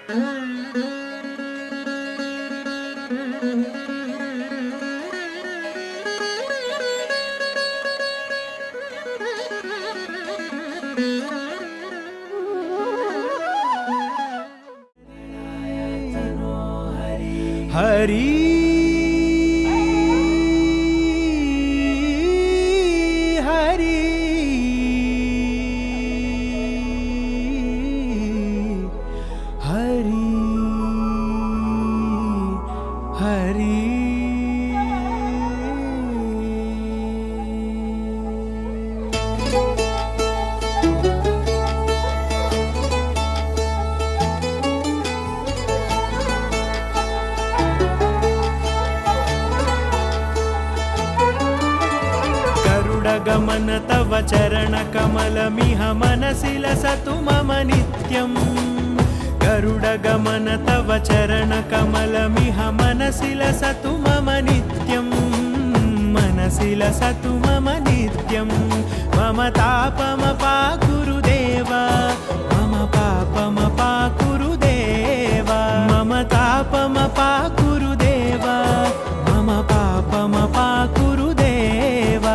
हरि हरि हरि हरि गमन तव चरण कमलमिह मनसि लसतु मम नित्यम् गरुडगमन तव चरण कमलमिह मनसि लसतु मम नित्यम् मनसि लसतु मम नित्यम् मम तापमपाकुरु देव मम पापमपाकुरु देव मम तापमपाकुरु देव मम पापमपाकुरु देव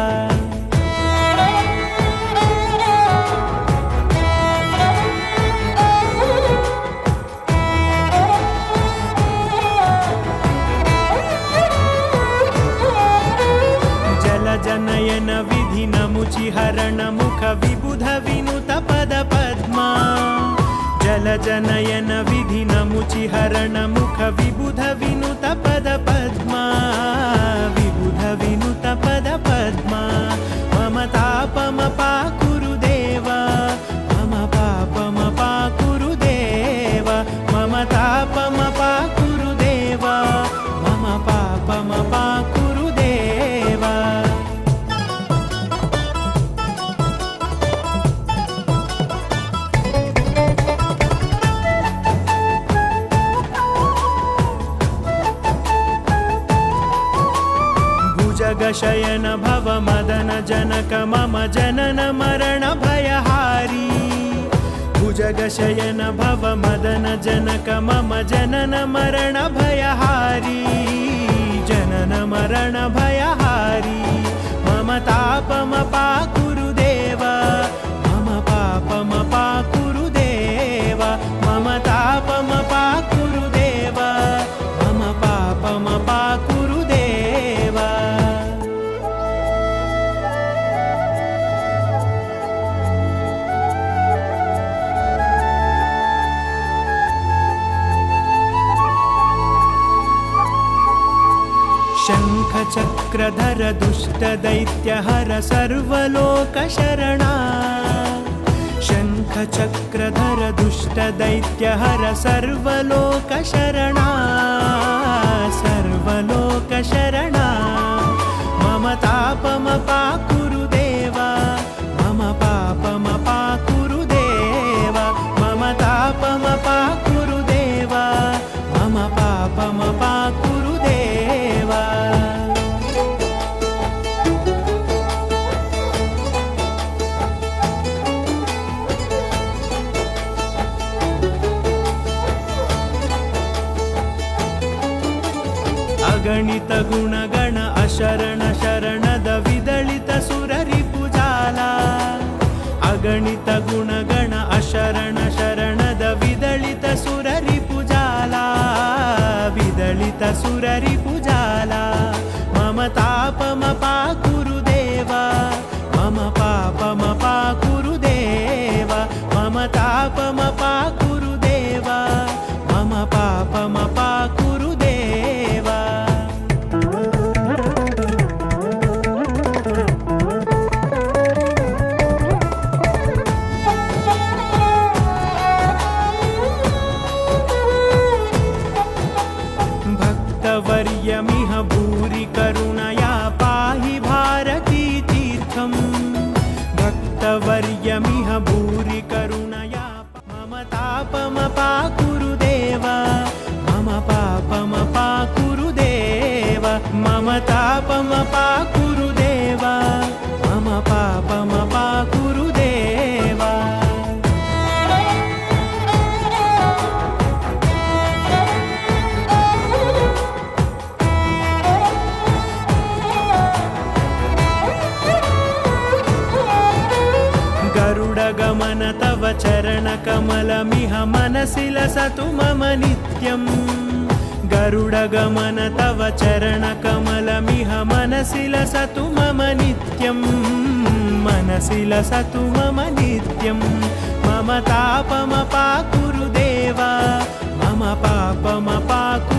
जनयन विधि नमुचि हरण मुख विबुध विनुत पद पद्मा जल जनयन विधि नमुचि हरण मुख विबुध विनुत पद पद्मा विबुध विनुत पद पद्मा मम तापमपाकुरु देव मम पापमपाकुरु देव मम तापमपाकुरु देव मम पापमपाकुरु देव जगशयन भव मदन जनक मम जनन मरण भयहारी भुजगशयन भव मदन जनक मम जनन मरण भयहारी जनन मरण भयहारी मम तापमपाकुरु देव मम पापमपाकुरु देव मम तापमपाकुरु देव मम पापमपाकुरु देव शङ्खचक्रधर दुष्टदैत्यहर सर्वलोकशरणा शङ्खचक्रधर दुष्टदैत्यहर सर्वलोकशरणा सर्वलोकशरणा मम तापमपाकुरु देव मम पापमपाकुरु देव मम तापमपाकुरु देव मम पापमपाकुरु देव अगणित गुणगण अशरण शरणद विदलित सुररिपुजाला अगणित गुणगण अशरण शरणद विदलित सुररिपुजाला विदलित सुररिपुजाला मम तापमपाकुरु देव मम पापमपाकुरु देव मम तापमपाकुरु देव मम पापमपाकुरु देव भक्तवर्यमिह भूरि करुणया पाहि भारती तीर्थम् भक्तवर्यमिह भूरि करुणया मम तापमपाकुरु देव मम पापमपाकुरु देव मम तापमपाकुरु देव मम पापमपाकुरु देव चरणकमलमिह मनसि लसतु मम नित्यम् गरुडगमन तव चरणकमलमिह मनसि लसतु मम नित्यम् मनसि लसतु मम नित्यम् मम तापमपाकुरु देवा मम पापमपाकुरु